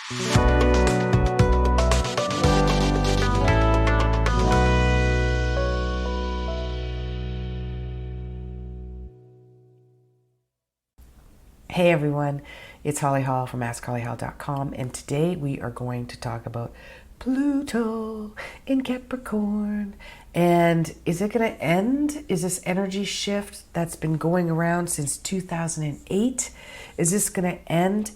Hey everyone, it's Holly Hall from AskHollyHall.com, and today we are going to talk about Pluto in Capricorn. And is it going to end? Is this energy shift that's been going around since 2008? Is this going to end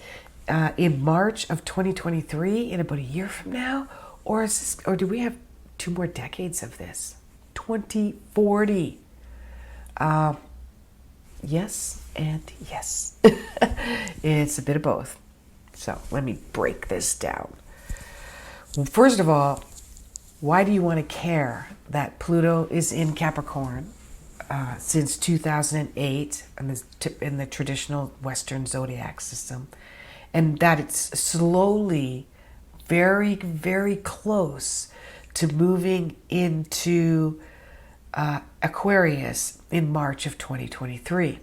in March of 2023, in about a year from now? Or do we have 2 more decades of this? 2040. Yes and yes. It's a bit of both. So let me break this down. Well, first of all, why do you want to care that Pluto is in Capricorn since 2008 in the traditional Western zodiac system, and that it's slowly, very, very close to moving into Aquarius in March of 2023.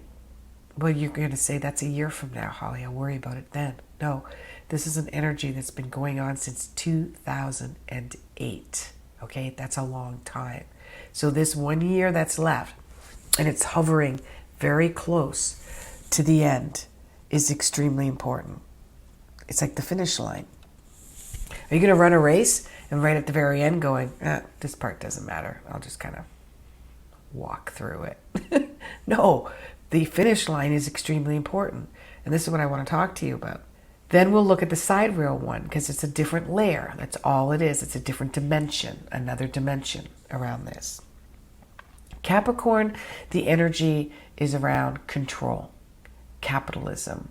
Well, you're going to say that's a year from now, Holly. I'll worry about it then. No, this is an energy that's been going on since 2008. Okay, that's a long time. So this 1 year that's left, and it's hovering very close to the end, is extremely important. It's like the finish line. Are you going to run a race and right at the very end going, this part doesn't matter, I'll just kind of walk through it? No, the finish line is extremely important. And this is what I want to talk to you about. Then we'll look at the sidereal one, because it's a different layer. That's all it is. It's a different dimension, another dimension around this. Capricorn, the energy is around control, capitalism,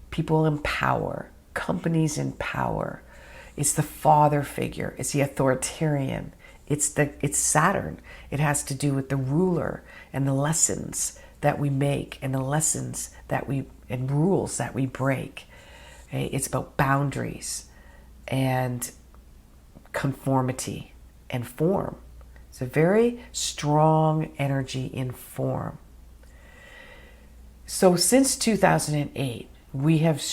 people in power, companies in power. It's the father figure. It's the authoritarian. It's Saturn. It has to do with the ruler and the lessons that we make and the lessons and rules that we break. Okay? It's about boundaries and conformity and form. It's a very strong energy in form. So since 2008, we have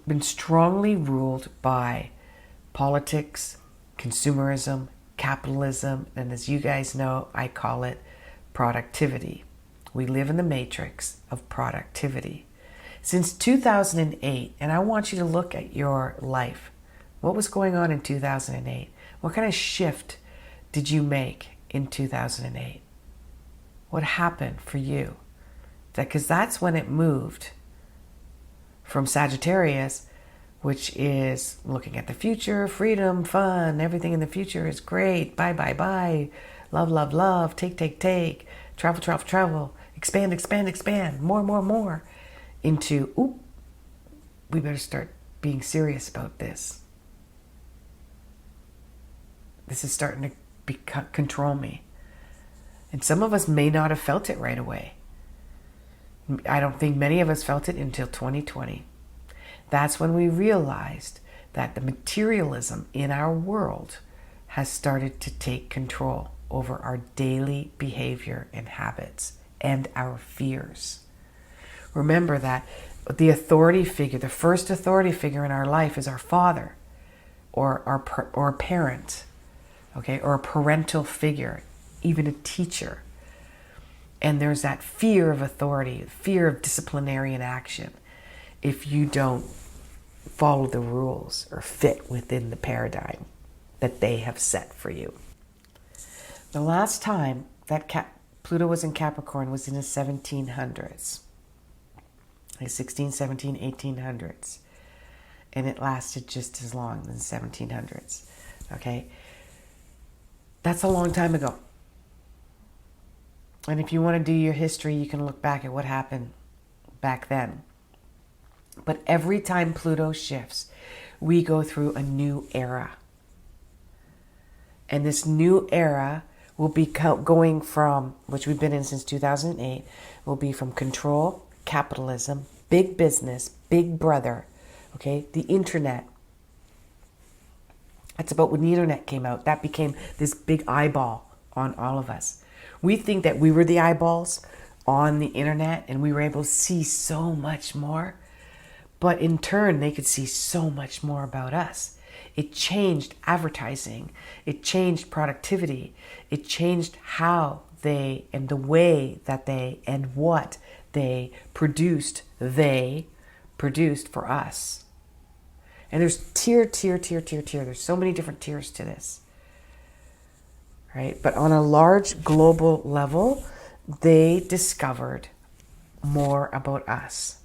been strongly ruled by politics, consumerism, capitalism, and as you guys know, I call it productivity. We live in the matrix of productivity. Since 2008, and I want you to look at your life. What was going on in 2008? What kind of shift did you make in 2008? What happened for you? Because that's when it moved from Sagittarius, which is looking at the future, freedom, fun, everything in the future is great, bye, bye, bye, love, love, love, take, take, take, travel, travel, travel, expand, expand, expand, more, more, more, into, we better start being serious about this. This is starting to control me. And some of us may not have felt it right away. I don't think many of us felt it until 2020. That's when we realized that the materialism in our world has started to take control over our daily behavior and habits and our fears. Remember that the authority figure, the first authority figure in our life is our father or a parent, okay, or a parental figure, even a teacher. And there's that fear of authority, fear of disciplinarian action if you don't follow the rules or fit within the paradigm that they have set for you. The last time that Pluto was in Capricorn was in the 1700s, like 16, 17, 1800s. And it lasted just as long as the 1700s, okay? That's a long time ago. And if you want to do your history, you can look back at what happened back then. But every time Pluto shifts, we go through a new era. And this new era will be going from, which we've been in since 2008, will be from control, capitalism, big business, big brother, okay, the internet. That's about when the internet came out. That became this big eyeball on all of us. We think that we were the eyeballs on the internet and we were able to see so much more. But in turn, they could see so much more about us. It changed advertising. It changed productivity. It changed how they and the way that they and what they produced for us. And there's tier. There's so many different tiers to this, right? But on a large global level, they discovered more about us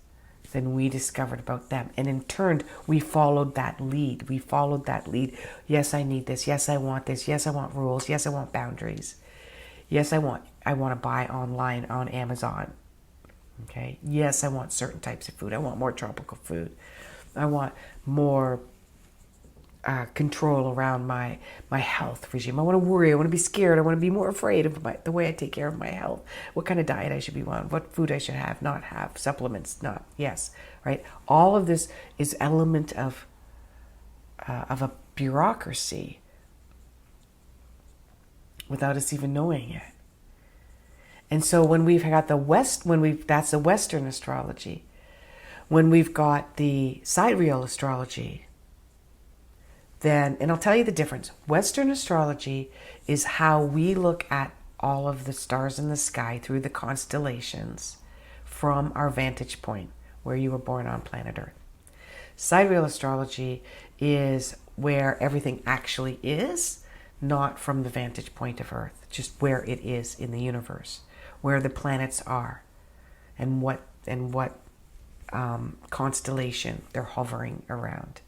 than we discovered about them. And in turn, we followed that lead. Yes, I need this. Yes, I want this. Yes, I want rules. Yes, I want boundaries. Yes, I want to buy online on Amazon. Okay. Yes, I want certain types of food. I want more tropical food. I want more control around my health regime. I want to worry. I want to be scared. I want to be more afraid of the way I take care of my health. What kind of diet I should be on. What food I should have, not have. Supplements, not. Yes, right? All of this is element of a bureaucracy without us even knowing it. And so when we've got that's the Western astrology. When we've got the sidereal astrology, then, and I'll tell you the difference. Western astrology is how we look at all of the stars in the sky through the constellations from our vantage point, where you were born on planet Earth. Sidereal astrology is where everything actually is, not from the vantage point of Earth, just where it is in the universe, where the planets are, and what constellation they're hovering around.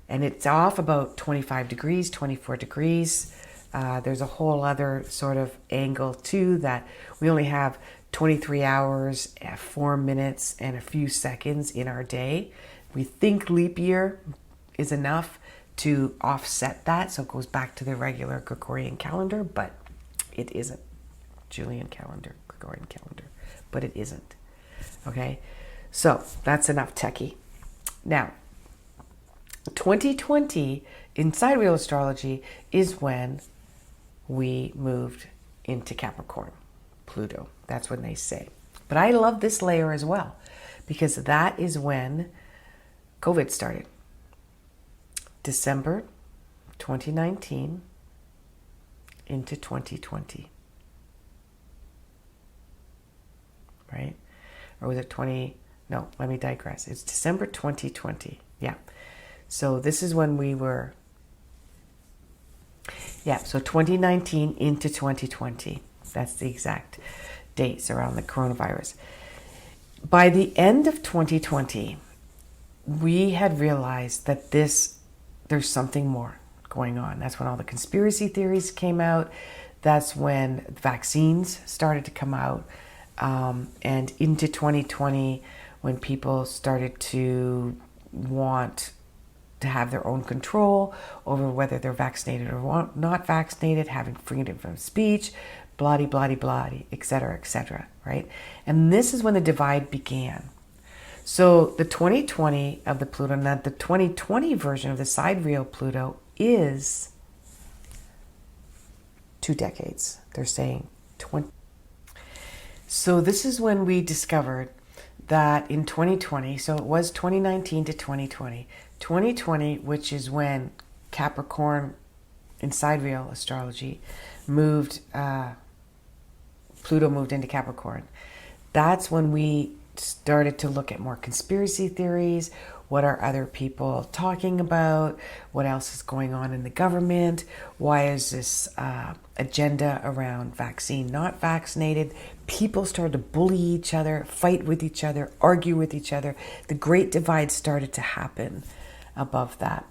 And it's off about 25 degrees, 24 degrees. There's a whole other sort of angle too, that we only have 23 hours, 4 minutes, and a few seconds in our day. We think leap year is enough to offset that, so it goes back to the regular Gregorian calendar, but it isn't. Julian calendar, Gregorian calendar, but it isn't. Okay, so that's enough techie. Now, 2020 in sidereal astrology is when we moved into Capricorn, Pluto. That's when they say. But I love this layer as well, because that is when COVID started. December 2019 into 2020. Right? Or was it 20? No, let me digress. It's December 2020. Yeah. So this is when we were, so 2019 into 2020. That's the exact dates around the coronavirus. By the end of 2020, we had realized that there's something more going on. That's when all the conspiracy theories came out. That's when vaccines started to come out. And into 2020, when people started to want to have their own control over whether they're vaccinated or not vaccinated, having freedom of speech, blah, etc., right? And this is when the divide began. So the 2020 of the Pluto, now the 2020 version of the sidereal Pluto is 2 decades. They're saying 20. So this is when we discovered that in 2020, so it was 2019 to 2020, 2020, which is when Capricorn in sidereal astrology moved, Pluto moved into Capricorn. That's when we started to look at more conspiracy theories. What are other people talking about? What else is going on in the government? Why is this agenda around vaccine not vaccinated? People started to bully each other, fight with each other, argue with each other. The great divide started to happen above that.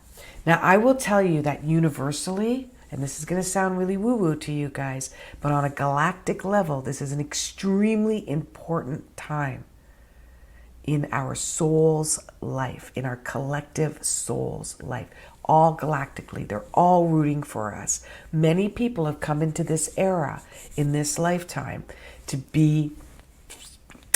Now, I will tell you that universally, and this is going to sound really woo-woo to you guys, but on a galactic level, this is an extremely important time in our soul's life, in our collective soul's life, all galactically. They're all rooting for us. Many people have come into this era in this lifetime to be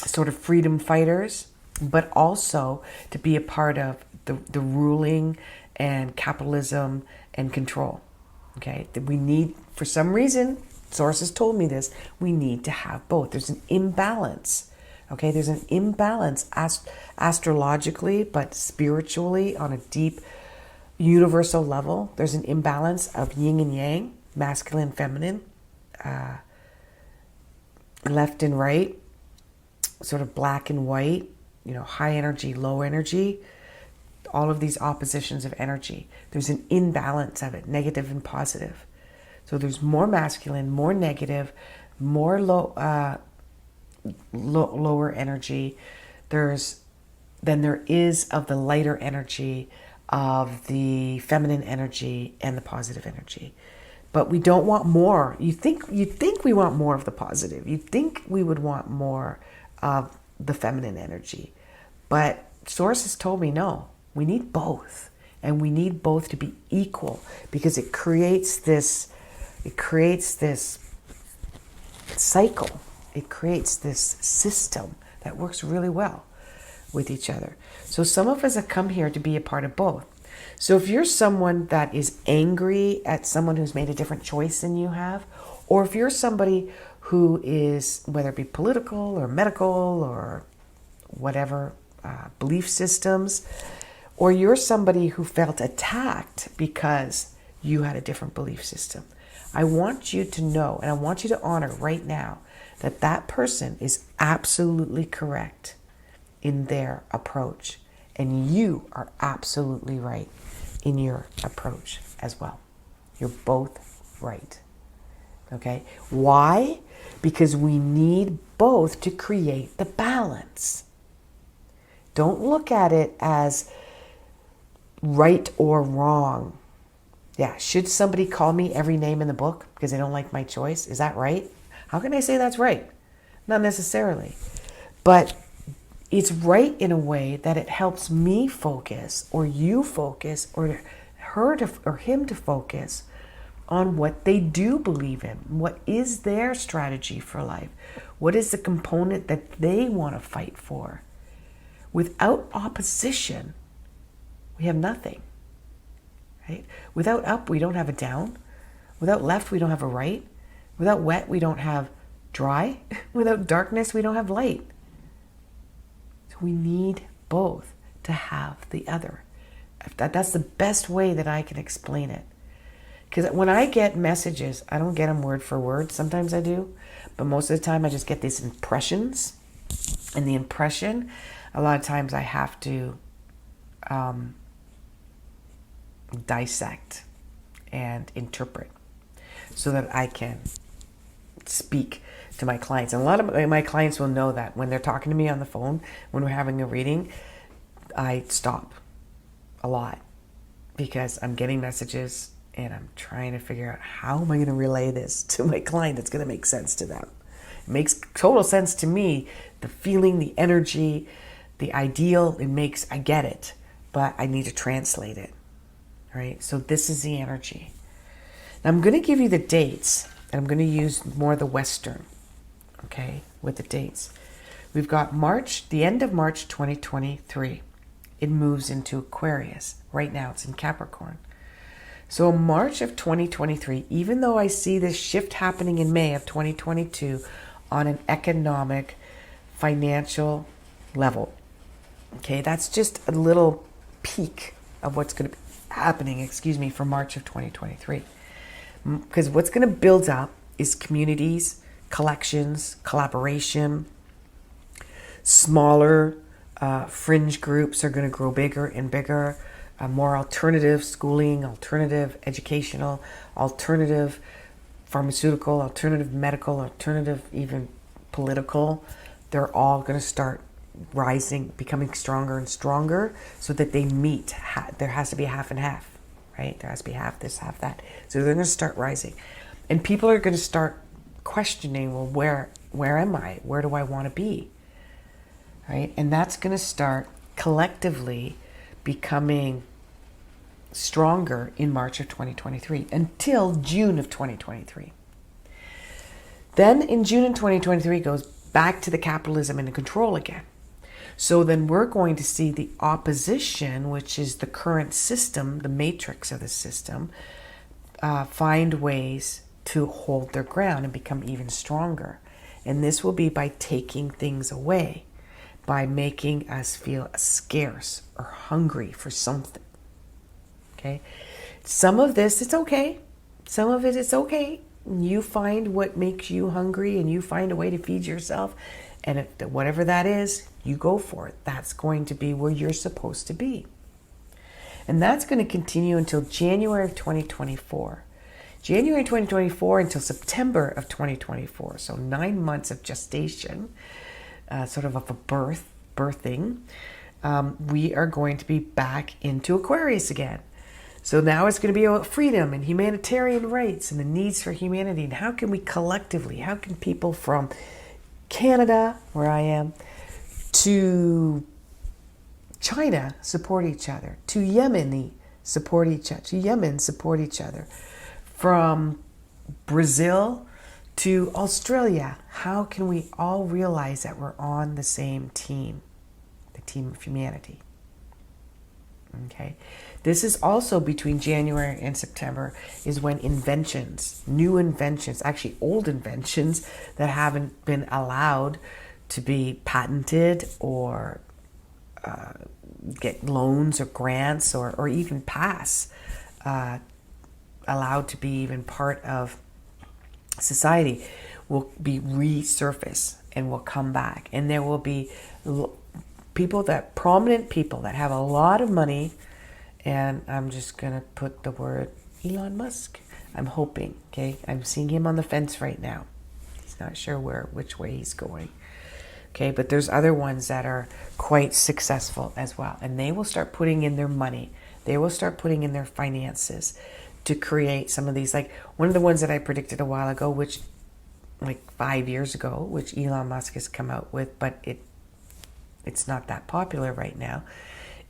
sort of freedom fighters, but also to be a part of the ruling and capitalism and control. Okay, that we need, for some reason, sources told me this, we need to have both. There's an imbalance. Okay, there's an imbalance astrologically, but spiritually on a deep universal level, there's an imbalance of yin and yang, masculine, feminine, left and right, sort of black and white, high energy, low energy, all of these oppositions of energy. There's an imbalance of it, negative and positive. So there's more masculine, more negative, more lower energy. Than there is of the lighter energy, of the feminine energy and the positive energy. But we don't want more. You think we want more of the positive. You think we would want more of the feminine energy. But Source has told me no. We need both. And we need both to be equal, because it creates this cycle. It creates this system that works really well with each other. So some of us have come here to be a part of both. So if you're someone that is angry at someone who's made a different choice than you have, or if you're somebody who is, whether it be political or medical or whatever, belief systems, or you're somebody who felt attacked because you had a different belief system, I want you to know, and I want you to honor right now, that that person is absolutely correct in their approach. And you are absolutely right in your approach as well. You're both right. Okay? Why? Because we need both to create the balance. Don't look at it as right or wrong. Yeah, should somebody call me every name in the book because they don't like my choice? Is that right? How can I say that's right? Not necessarily. But it's right in a way that it helps me focus, or you focus, or him to focus on what they do believe in. What is their strategy for life? What is the component that they want to fight for? Without opposition, we have nothing. Right? Without up, we don't have a down. Without left, we don't have a right. Without wet, we don't have dry. Without darkness, we don't have light. So we need both to have the other. That's the best way that I can explain it. Because when I get messages, I don't get them word for word. Sometimes I do. But most of the time, I just get these impressions. And the impression, a lot of times I have to dissect and interpret so that I can speak to my clients. And a lot of my clients will know that when they're talking to me on the phone, when we're having a reading, I stop a lot because I'm getting messages and I'm trying to figure out how am I going to relay this to my client that's going to make sense to them. It makes total sense to me, the feeling, the energy, the ideal, I get it, but I need to translate it. Right? So this is the energy. Now I'm going to give you the dates, and I'm going to use more the Western, okay, with the dates. We've got March, the end of March 2023. It moves into Aquarius. Right now it's in Capricorn. So March of 2023, even though I see this shift happening in May of 2022 on an economic, financial level, okay, that's just a little peek of what's going to be happening, for March of 2023. Because what's going to build up is communities, collections, collaboration, smaller fringe groups are going to grow bigger and bigger, more alternative schooling, alternative educational, alternative pharmaceutical, alternative medical, alternative even political. They're all going to start rising, becoming stronger and stronger, so that they meet. There has to be a half and half, right? There has to be half this, half that. So they're going to start rising. And people are going to start questioning, well, where am I? Where do I want to be? Right? And that's going to start collectively becoming stronger in March of 2023 until June of 2023. Then in June of 2023 goes back to the capitalism and the control again. So then we're going to see the opposition, which is the current system, the matrix of the system, find ways to hold their ground and become even stronger. And this will be by taking things away, by making us feel scarce or hungry for something. Okay. Some of this, it's okay. Some of it, it's okay. You find what makes you hungry and you find a way to feed yourself. And whatever that is, you go for it. That's going to be where you're supposed to be. And that's going to continue until January of 2024. January 2024 until September of 2024. So 9 months of gestation, sort of a birthing. We are going to be back into Aquarius again. So now it's going to be about freedom and humanitarian rights and the needs for humanity. And how can we collectively, how can people from Canada, where I am, to China support each other, to Yemen support each other, from Brazil to Australia. How can we all realize that we're on the same team, the team of humanity? Okay. This is also between January and September is when inventions, new inventions, actually old inventions that haven't been allowed to be patented or get loans or grants or even pass, allowed to be even part of society, will be resurfaced and will come back. And there will be prominent people that have a lot of money. And I'm just going to put the word Elon Musk. I'm hoping, okay? I'm seeing him on the fence right now. He's not sure which way he's going. Okay, but there's other ones that are quite successful as well. And they will start putting in their money. They will start putting in their finances to create some of these. Like one of the ones that I predicted a while ago, which like 5 years ago, which Elon Musk has come out with, but it's not that popular right now,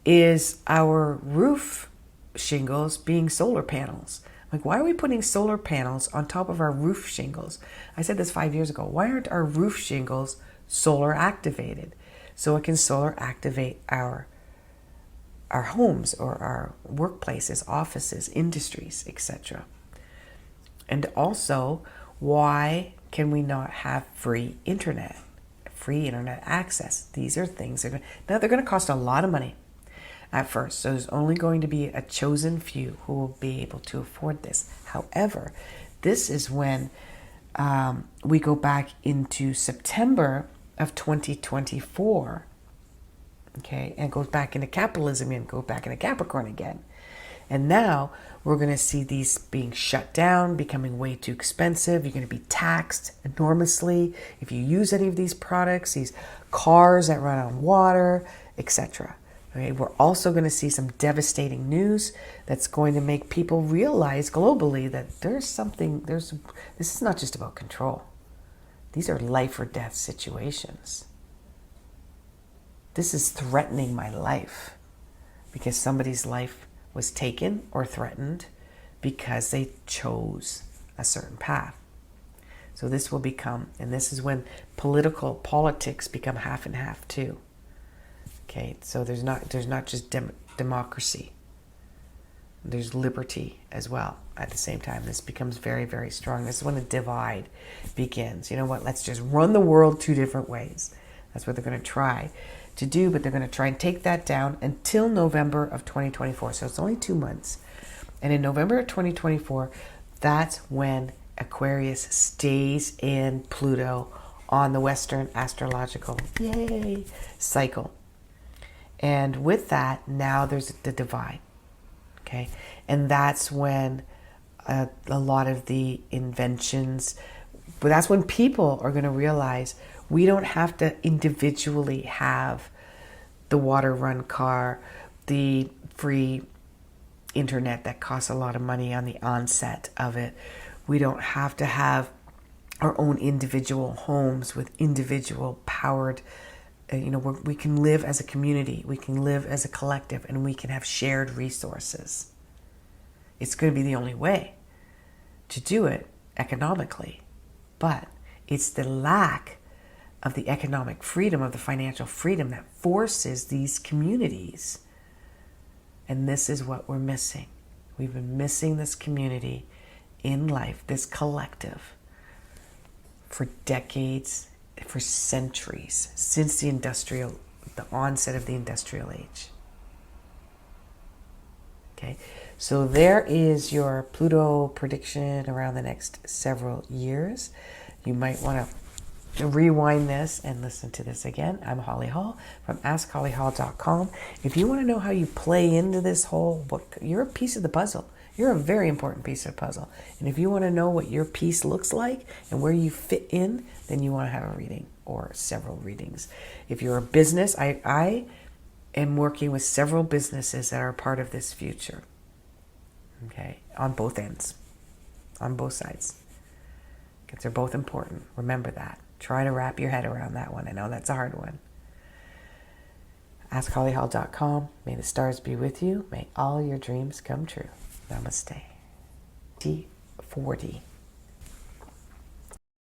is our roof shingles being solar panels. Like, why are we putting solar panels on top of our roof shingles? I said this 5 years ago. Why aren't our roof shingles solar activated? So it can solar activate our homes or our workplaces, offices, industries, etc. And also, why can we not have free internet access? These are things that they're going to cost a lot of money at first. So there's only going to be a chosen few who will be able to afford this. However, this is when we go back into September of 2024, okay, and goes back into capitalism and go back into Capricorn again. And now we're going to see these being shut down, becoming way too expensive. You're going to be taxed enormously if you use any of these products, these cars that run on water, etc. Okay, we're also going to see some devastating news that's going to make people realize globally that this is not just about control. These are life or death situations. This is threatening my life because somebody's life was taken or threatened because they chose a certain path. So this will become, and this is when politics become half and half too. Okay, so there's not just democracy. There's liberty as well at the same time. This becomes very, very strong. This is when the divide begins. You know what? Let's just run the world two different ways. That's what they're going to try to do, but they're going to try and take that down until November of 2024. So it's only 2 months. And in November of 2024, that's when Aquarius stays in Pluto on the Western astrological cycle. And with that, now there's the divide, okay? And that's when a lot of the inventions, but that's when people are going to realize we don't have to individually have the water run car, the free internet that costs a lot of money on the onset of it. We don't have to have our own individual homes with individual powered, we can live as a community, we can live as a collective, and we can have shared resources. It's going to be the only way to do it economically. But it's the lack of the economic freedom, of the financial freedom, that forces these communities. And this is what we're missing. We've been missing this community in life, this collective, for decades, for centuries, since the onset of the industrial age. Okay, so there is your Pluto prediction around the next several years. You might want to rewind this and listen to this again. I'm Holly Hall from AskHollyHall.com. If you want to know how you play into this whole book, you're a piece of the puzzle. You're a very important piece of the puzzle. And if you want to know what your piece looks like and where you fit in, then you want to have a reading or several readings. If you're a business, I am working with several businesses that are part of this future. Okay, on both ends, on both sides, because they're both important. Remember that. Try to wrap your head around that one. I know that's a hard one. AskHollyHall.com. May the stars be with you. May all your dreams come true. Namaste. T40.